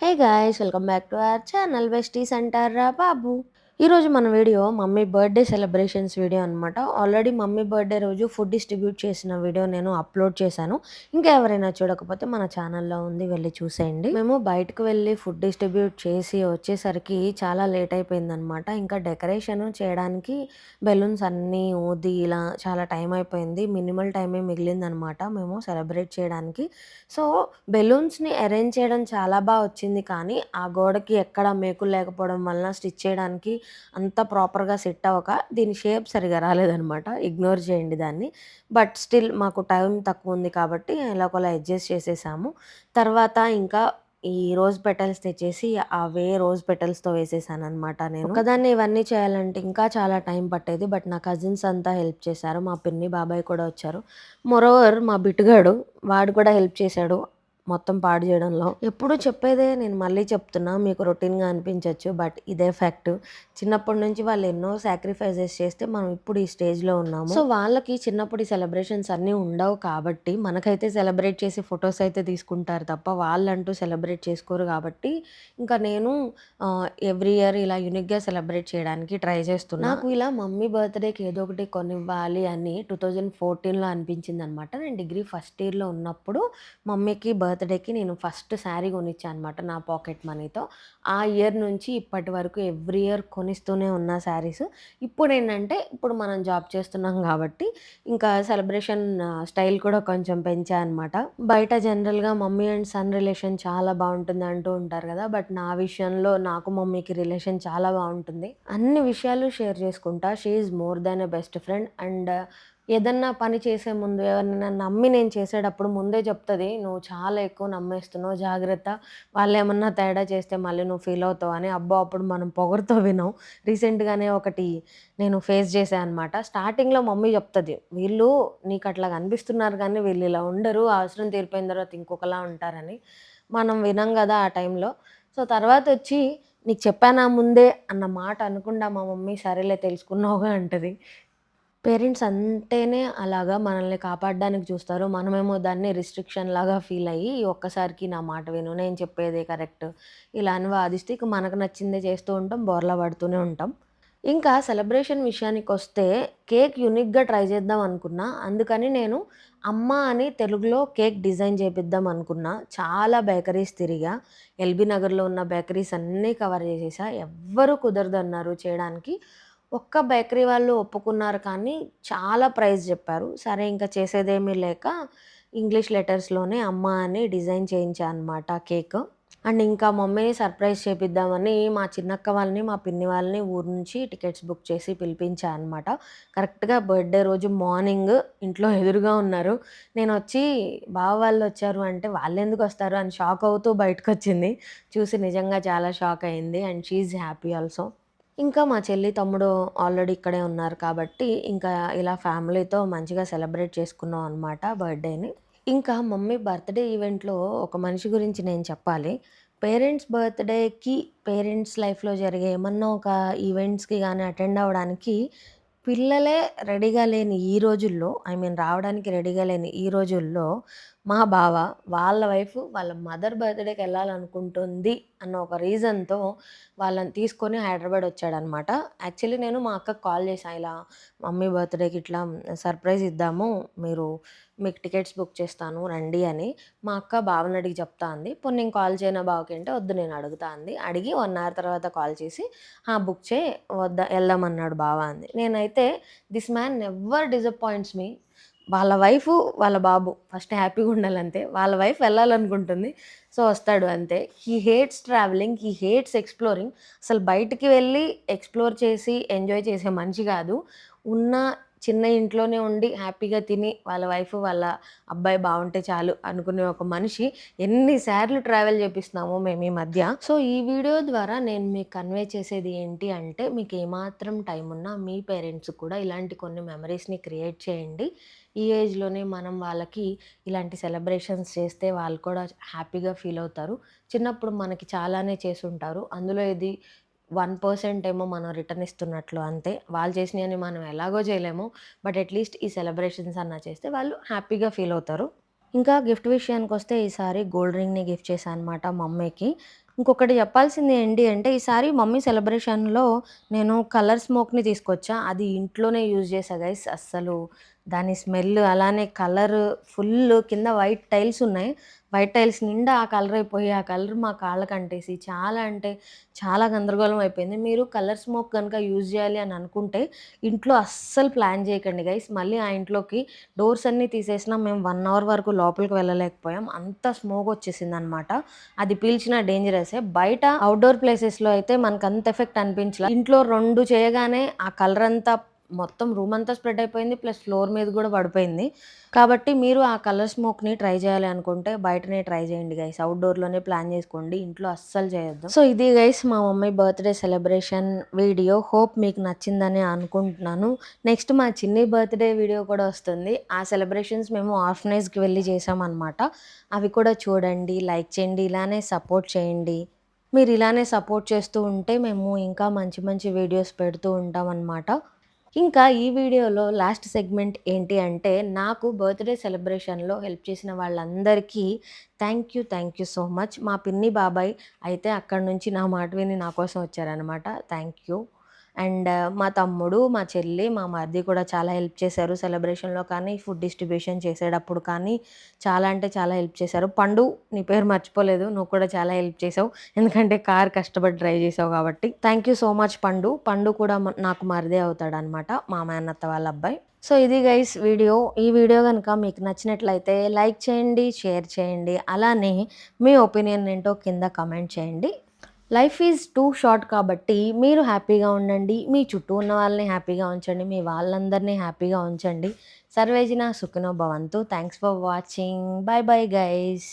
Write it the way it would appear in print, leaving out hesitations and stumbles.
Hey guys! Welcome back to our channel besties అంటారా బాబు. ఈరోజు మన video mummy birthday celebrations video అనమాట. Already mummy birthday రోజు food distribute చేసిన వీడియో నేను అప్‌లోడ్ చేశాను. ఇంకా ఎవరైనా చూడకపోతే మన ఛానల్‌లో ఉంది వెళ్లి చూసేయండి. మేము బయటకు వెళ్లి ఫుడ్ డిస్ట్రిబ్యూట్ చేసి వచ్చేసరికి చాలా లేట్ అయిపోయిందనమాట. ఇంకా డెకరేషన్ చేయడానికి బెలూన్స్ అన్నీ ఊది ఇలా చాలా టైం అయిపోయింది. మినిమల్ టైమే మిగిలిందనమాట మేము సెలబ్రేట్ చేయడానికి. సో, బెలూన్స్‌ని అరేంజ్ చేయడం చాలా వచ్చింది. కానీ, ఆ గోడకి ఎక్కడ మేకులు లేకపోవడం వలన స్టిచ్ చేయడానికి అంత ప్రాపర్‌గా సెట్ అవ్వక దీని షేప్ సరిగ్గా రాలేదనమాట. ఇగ్నోర్ చేయండి దాన్ని. బట్ స్టిల్ మాకు టైం తక్కువుంది కాబట్టి ఎలాగోలా అడ్జస్ట్ చేసేసాము. తర్వాత ఇంకా ఈ రోజ్ పెటల్స్ తెచ్చేసి అవే రోజ్ పెటల్స్‌తో వేసేసాననమాట నేను. ఒక్కదాన్నే ఇవన్నీ చేయాలంటే ఇంకా చాలా టైం పట్టేది. బట్ నా కజిన్స్ అంతా హెల్ప్ చేశారు. మా పిన్ని, బాబాయ్ కూడా వచ్చారు. మోరోవర్ మా బిట్టుగాడు వాడు కూడా హెల్ప్ చేశాడు మొత్తం పాడు చేయడంలో. ఎప్పుడూ చెప్పేదే నేను మళ్ళీ చెప్తున్నా. మీకు రొటీన్‌గా అనిపించొచ్చు. బట్ ఇదే ఫ్యాక్ట్. చిన్నప్పటి నుంచి వాళ్ళు ఎన్నో సాక్రిఫైసెస్ చేస్తే మనం ఇప్పుడు ఈ స్టేజ్‌లో ఉన్నాము. సో, వాళ్ళకి చిన్నప్పుడు ఈ సెలబ్రేషన్స్ అన్నీ ఉండవు కాబట్టి మనకైతే సెలబ్రేట్ చేసి ఫోటోస్ అయితే తీసుకుంటారు తప్ప వాళ్ళంటూ సెలబ్రేట్ చేసుకోరు కాబట్టి ఇంకా నేను ఎవ్రీ ఇయర్ ఇలా యూనిక్‌గా సెలబ్రేట్ చేయడానికి ట్రై చేస్తున్నా. నాకు ఇలా మమ్మీ బర్త్‌డేకి ఏదో ఒకటి కొనివ్వాలి అని 2014లో అనిపించిందనమాట. నేను డిగ్రీ ఫస్ట్ ఇయర్‌లో ఉన్నప్పుడు మమ్మీకి బర్త్‌డేకి నేను ఫస్ట్ శారీ కొనిచ్చా అనమాట నా పాకెట్ మనీతో. ఆ ఇయర్ నుంచి ఇప్పటి వరకు ఎవ్రీ ఇయర్ కొనిస్తూనే ఉన్నా శారీస్. ఇప్పుడేంటంటే ఇప్పుడు మనం జాబ్ చేస్తున్నాం గాబట్టి ఇంకా సెలబ్రేషన్ స్టైల్ కూడా కొంచెం పెంచా అనమాట. బయట జనరల్‌గా మమ్మీ అండ్ సన్ రిలేషన్ చాలా బావుంటుంది అంటూ ఉంటారు గదా! బట్ నా విషయంలో నాకు మమ్మీకి రిలేషన్ చాలా బావుంటుంది. అన్ని విషయాలు షేర్ చేసుకుంటా. She is more than a best friend and ఏదన్నా పని చేసే ముందు ఎవరినైనా నమ్మి నేను చేసేటప్పుడు ముందే చెప్తది. "నువ్వు చాలా ఎక్కువ నమ్మేస్తున్నావు జాగ్రత్త. వాళ్ళేమన్నా తేడా చేస్తే మళ్ళీ నువ్వు ఫీల్ అవుతావు" అని. అబ్బో! అప్పుడు మనం పొగరుతో వినం. రీసెంట్‌గానే ఒకటి నేను ఫేస్ చేశా అనమాట. స్టార్టింగ్‌లో మమ్మీ చెప్తది. "వీళ్ళు నీకట్లా కనిపిస్తున్నారు గానీ వీళ్ళు ఇలా ఉండరు. అవసరం తీరిపోయిన తర్వాత ఇంకొకలా ఉంటారని." మనం వినం గదా! ఆ టైంలో. సో, తర్వాతొచ్చి "నీకు చెప్పానా ముందే" అన్న మాట అనకుండా మా మమ్మీ "సరేలే తెలుసుకున్నావుగా" అంటది. పేరెంట్స్ అంటేనే అలాగా మనల్ని కాపాడడానికి చూస్తారు. మనమేమో దాన్ని రిస్ట్రిక్షన్ లాగా ఫీల్ అయ్యి, ఒక్కసారికి నా మాట విను, నేను చెప్పేదే కరెక్ట్ ఇలా అని వాదిస్తే ఇక మనకు నచ్చిందే చేస్తూ ఉంటాం. బోర్లా పడుతూనే ఉంటాం. ఇంకా సెలబ్రేషన్ విషయానికొస్తే కేక్ యూనిక్‌గా ట్రై చేద్దాం అనుకున్నా. అందుకని నేను అమ్మ అని తెలుగులో కేక్ డిజైన్ చేపిద్దాం అనుకున్నా. చాలా బేకరీస్ తిరిగా. ఎల్బీ నగర్‌లో ఉన్న బేకరీస్ అన్నీ కవర్ చేసేసా. ఎవ్వరు కుదరదన్నారు చేయడానికి. ఒక్క బేకరీ వాళ్ళు ఒప్పుకున్నారు కానీ చాలా ప్రైస్ జెప్పారు. సరే ఇంక చేసేదేమీ లేక ఇంగ్లీష్ లెటర్స్‌లోనే అమ్మ అని డిజైన్ చేయించా అనమాట కేక్. అండ్ ఇంకా మమ్మీని సర్ప్రైజ్ చేపిద్దామని మా చిన్నక్క వాళ్ళని, మా పిన్ని వాళ్ళని ఊరు నుంచి టికెట్స్ బుక్ చేసి పిలిపించా అనమాట. కరెక్ట్‌గా బర్త్‌డే రోజు మార్నింగ్ ఇంట్లో ఎదురుగా ఉన్నారు. నేనొచ్చి బావ వాళ్ళొచ్చారు అంటే వాళ్ళెందుకొస్తారు అని షాక్ అవుతూ బయటకొచ్చింది. చూసి నిజంగా చాలా షాక్ అయింది. And she is happy also. ఇంకా మా చెల్లి, తమ్ముడు ఆల్రెడీ ఇక్కడే ఉన్నారు కాబట్టి, ఇంకా ఇలా ఫ్యామిలీతో మంచిగా సెలబ్రేట్ చేసుకున్నాం అనమాట బర్త్‌డేని. ఇంకా మమ్మీ బర్త్‌డే ఈవెంట్‌లో ఒక మనిషి గురించి నేను చెప్పాలి. పేరెంట్స్ బర్త్‌డేకి, పేరెంట్స్ లైఫ్‌లో జరిగే ఏమన్నా ఒక ఈవెంట్స్‌కి గాని అటెండ్ అవ్వడానికి పిల్లలే రెడీగా లేని ఈ రోజుల్లో, ఐ మీన్ రావడానికి రెడీగా లేని ఈ రోజుల్లో, మా బావ వాళ్ళ వైఫ్ వాళ్ళ మదర్ బర్త్‌డేకెళ్ళాలనుకుంటుంది అన్న ఒక రీజన్‌తో వాళ్ళని తీసుకొని హైదరాబాద్ వచ్చాడనమాట. యాక్చువల్లీ నేను మా అక్కకి కాల్ చేశా. ఇలా మమ్మీ బర్త్‌డేకి ఇట్లా సర్ప్రైజ్ ఇద్దాము. మీకు టికెట్స్ బుక్ చేస్తాను రండి అని. మా అక్క బావని అడిగి చెప్తా అంది. పోనీ నేను కాల్ చేయనా బావకి అంటే, వద్దు నేను అడుగుతా అంది. అడిగి 1 అవర్ తర్వాత కాల్ చేసి, "ఆ! బుక్ చేయి ఎళ్దామన్నాడు బావ" అంది. నేనైతే దిస్ మ్యాన్ నెవర్ డిసప్పాయింట్స్ మీ. వాళ్ళ వైఫు, వాళ్ళ బాబు ఫస్ట్ హ్యాపీగా ఉండాలంతే. వాళ్ళ వైఫ్ వెళ్ళాలనుకుంటుంది. సో, వస్తాడు అంతే. He hates travelling. He hates exploring. అసలు బయటికి వెళ్ళి ఎక్స్‌ప్లోర్ చేసి, ఎంజాయ్ చేసే మనిషి కాదు. ఉన్న చిన్న ఇంట్లోనే ఉండి హ్యాపీగా తిని, వాళ్ళ వైఫ్, వాళ్ళ అబ్బాయి బావుంటే చాలు అనుకునే ఒక మనిషి ఎన్ని సార్లు ట్రావెల్ చేపిస్తున్నామో మేము ఈ మధ్య. సో, ఈ వీడియో ద్వారా నేను మీకు కన్వే చేసేది ఏంటి అంటే, మీకు ఏమాత్రం టైం ఉన్నా మీ పేరెంట్స్‌కి కూడా ఇలాంటి కొన్ని మెమరీస్‌ని క్రియేట్ చేయండి. ఈ ఏజ్‌లోనే మనం వాళ్ళకి ఇలాంటి సెలబ్రేషన్స్ చేస్తే వాళ్ళు కూడా హ్యాపీగా ఫీల్ అవుతారు. చిన్నప్పుడు మనకి చాలానే చేసుంటారు. అందులో ఇది 1% ఏమో మనం రిటర్న్ ఇస్తున్నట్లు అంతే. వాళ్ళు చేసినయన్ని మనం ఎలాగో చేయలేము. బట్ అట్‌లీస్ట్ ఈ సెలబ్రేషన్స్ అన్నా చేస్తే వాళ్ళు హ్యాపీగా ఫీల్ అవుతారు. ఇంకా గిఫ్ట్ విషయానికొస్తే ఈసారి గోల్డ్ రింగ్‌ని గిఫ్ట్ చేశా అనమాట మమ్మీకి. ఇంకొకటి చెప్పాల్సింది ఏంటి అంటే, ఈసారి మమ్మీ సెలబ్రేషన్‌లో నేను కలర్ స్మోక్‌ని తీసుకొచ్చా. అది ఇంట్లోనే యూజ్ చేశా గైస్. అస్సలు దాని స్మెల్ అలానే కలర్ ఫుల్లు కింద వైట్ టైల్స్ ఉన్నాయి. వైట్ టైల్స్ నిండా ఆ కలర్ అయిపోయి, ఆ కలర్ మా కాళ్ళకి అంటేసి చాలా అంటే చాలా గందరగోళం అయిపోయింది. మీరు కలర్ స్మోక్ గనుక యూజ్ చేయాలి అని అనుకుంటే, ఇంట్లో అస్సలు ప్లాన్ చేయకండి గైస్. మళ్ళీ ఆ ఇంట్లోకి డోర్స్ అన్నీ తీసేసినా మేము 1 అవర్ వరకు లోపలికి వెళ్ళలేకపోయాం. అంత స్మోక్ వచ్చేసిందనమాట. అది పీల్చినా డేంజరసే. బయట ఔట్‌డోర్ ప్లేసెస్‌లో అయితే మనకంత ఎఫెక్ట్ అనిపించలా. ఇంట్లో 2 చేయగానే ఆ కలరంతా మొత్తం రూమంతా స్ప్రెడ్ అయిపోయింది. ప్లస్ ఫ్లోర్ మీద గూడా పడిపోయింది. కాబట్టి మీరు ఆ కలర్ స్మోక్‌ని ట్రై చేయాలి అనుకుంటే బయటనే ట్రై చేయండి గైస్. ఔట్‌డోర్‌లోనే ప్లాన్ చేసుకోండి. ఇంట్లో అస్సలు చేయొద్దు. సో, ఇది గైస్ మా mummy birthday celebration video. Hope మీకు నచ్చిందని అనుకుంటున్నాను. నెక్స్ట్ మా చిన్ని బర్త్‌డే వీడియో కూడా వస్తుంది. ఆ సెలబ్రేషన్స్ మేము ఆర్ఫనేజ్‌కి వెళ్లి చేశామనమాట. అవి కూడా చూడండి, లైక్ చేయండి, ఇలానే సపోర్ట్ చేయండి. మీరు ఇలానే సపోర్ట్ చేస్తూ ఉంటే మేము ఇంకా మంచి మంచి వీడియోస్ పెడుతూ ఉంటామనమాట. ఇంకా ఈ వీడియోలో లాస్ట్ సెగ్మెంట్ ఏంటి అంటే, నాకు బర్త్‌డే సెలబ్రేషన్‌లో హెల్ప్ చేసిన వాళ్ళందరికీ థ్యాంక్ యూ సో మచ్. మా పిన్ని, బాబాయ్ అయితే అక్కడి నుంచి నా మాట విని నా కోసం వచ్చారనమాట. Thank you. అండ్ మా తమ్ముడు, మా చెల్లి, మా మరిది కూడా చాలా హెల్ప్ చేశారు. సెలబ్రేషన్‌లో కానీ, ఫుడ్ డిస్ట్రిబ్యూషన్ చేసేటప్పుడు కానీ, చాలా అంటే చాలా హెల్ప్ చేశారు. పండు, నీ పేరు మర్చిపోలేదు. నువ్వు కూడా చాలా హెల్ప్ చేసావు. ఎందుకంటే కార్ కష్టపడి డ్రైవ్ చేసావు కాబట్టి. థ్యాంక్ యూ సో మచ్ పండు. పండు కూడా నాకు మరిదే అవుతాడనమాట. మా మేనత్త వాళ్ళ అబ్బాయి. సో, ఇది గైస్ వీడియో. ఈ వీడియో గనుక మీకు నచ్చినట్లయితే లైక్ చేయండి, షేర్ చేయండి. అలానే మీ ఒపీనియన్ ఏంటో కింద కామెంట్ చేయండి. లైఫ్ ఈజ్ టూ షార్ట్ కాబట్టి మీరు హ్యాపీగా ఉండండి. మీ చుట్టూ ఉన్న వాళ్ళని హ్యాపీగా ఉంచండి. మీ వాళ్ళందరిని హ్యాపీగా ఉంచండి. సర్వేజన సుఖినో భవంతు. Thanks for watching. By bye guys.